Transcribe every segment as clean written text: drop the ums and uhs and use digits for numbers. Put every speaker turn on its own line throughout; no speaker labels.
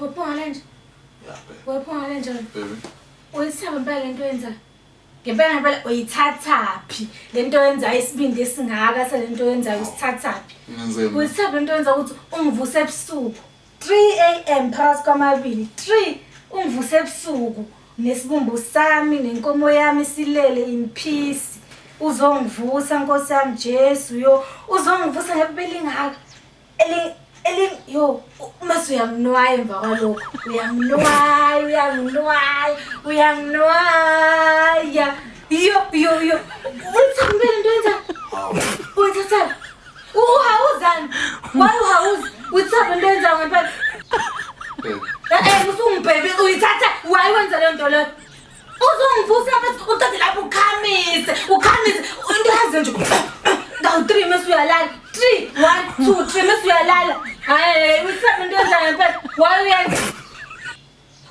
Uphangale nje.
Baby.
Uyithaba impela lento yenza. Ngempela ngempela uyithathaphi lento yenza isibindi esingaka selento yenza usithathaphi. Uyithaba lento yenza ukuthi ungivuse ebusuku 3 AM phakathi kwamabili 3 ungivuse ebusuku nesibumbu sami nenkomo yami silele in peace. Uzongivusa Nkosi yami Jesu yo uzongivusa ngebeli ngaka yo mase uyamnwaya emva kwalokho uyangnwaya yo uyithambele into yenza uyithatha uhawuzani uhawuzi uyithamba into yenza ngempela usungibhebe uyithatha why wenza le nto leyo uzongivusa bese uthathe lapho ukhamise into yazi nje ngawu 3 mase uyalala 3 1 2 3 mase uyalala hayi uyithamba into yenza ngempela why uyenza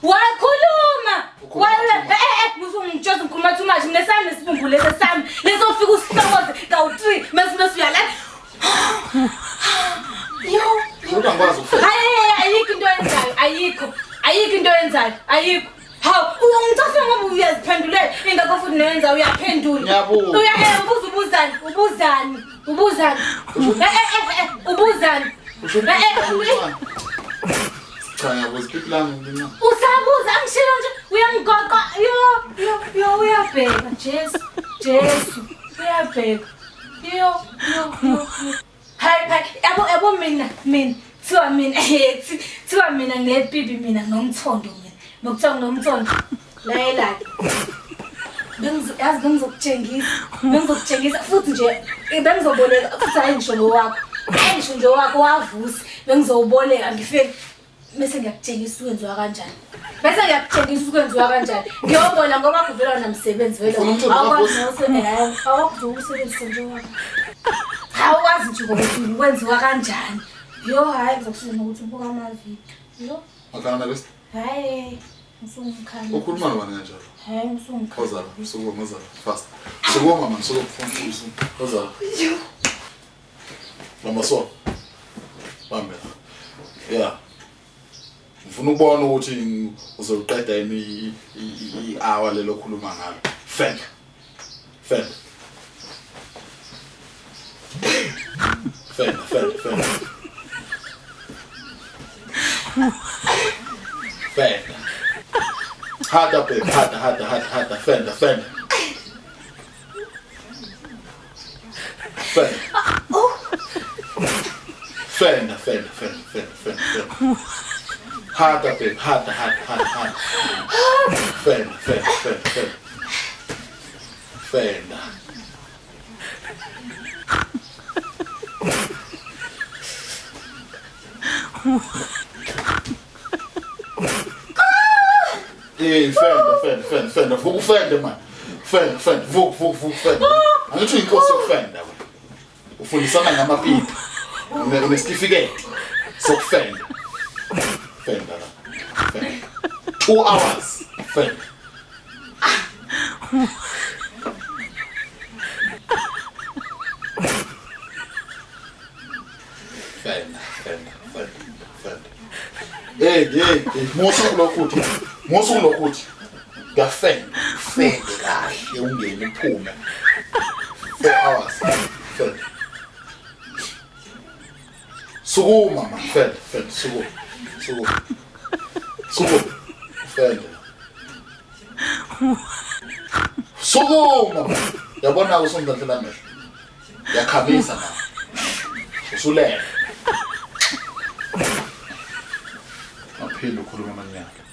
wakhuluma musungitshoza ngikhuluma too much mina sami nesibumbu lesi sami lesofika usihlokoze ngawu 3 mase uyalala yo
Ngikwazi ukufela.
Ayikho into yenzayo ayikho into yenzayo ayikho hawu ungithatha ngoba uyaziphendulela ingakho futhi nenza uyaphendula uyabuza ubuzani
Cha yabuza iplani mina.
Usabuza angishilo nje uyangigoqa yo uyabheka Jesu uyabheka yo hayi yabo mina thiwa mina nginebibi mina nomthondo mina ngokuthiwa nomthondo layela bengizokutshengisa futhi nje bengizoboleka futhi hayi ngisho nje wakho wavusa bengizowuboleka ngifike bese ngiyakutshengisa ukwenziwa kanjani ngiyobona ngoba kuvela namsebenzi vele awukwazi ukusebenzisa nje wakho awukwazi nje ukuthi ukwenziwa kanjani yo hayi ngizokusiza ukuthi ubuka amavidiyo yo
Akana bese
hayi uMkami
ukhuluma nobani kanjalo
hayi uMkami
ozala ngizala fast sokoma manje sokufuna ozala mama so bambe yeah ngifuna ukubona ukuthi uzoqeda yini i-hour lelo khuluma ngalo fela fela Hada babe, hada, fenda. Fenda. Hada babe, hada. Fenda. Fenda. Vuka ufende man. Fenda. Vuka fenda. Angithi inkosi yokufenda wena. Ufundisana ngamapipi. Unesitifiketi sokufenda. Fenda la. Fenda. 2 hours. Fenda. Fenda. Hey, mosulo ukuthi ngafenda kahle ungene uphume 4 hours fenda sukuma man fenda sukuma fenda sukuma yabona usondlathela amehlo yakhamisa na usulela aphinde ukhuluma amanyaka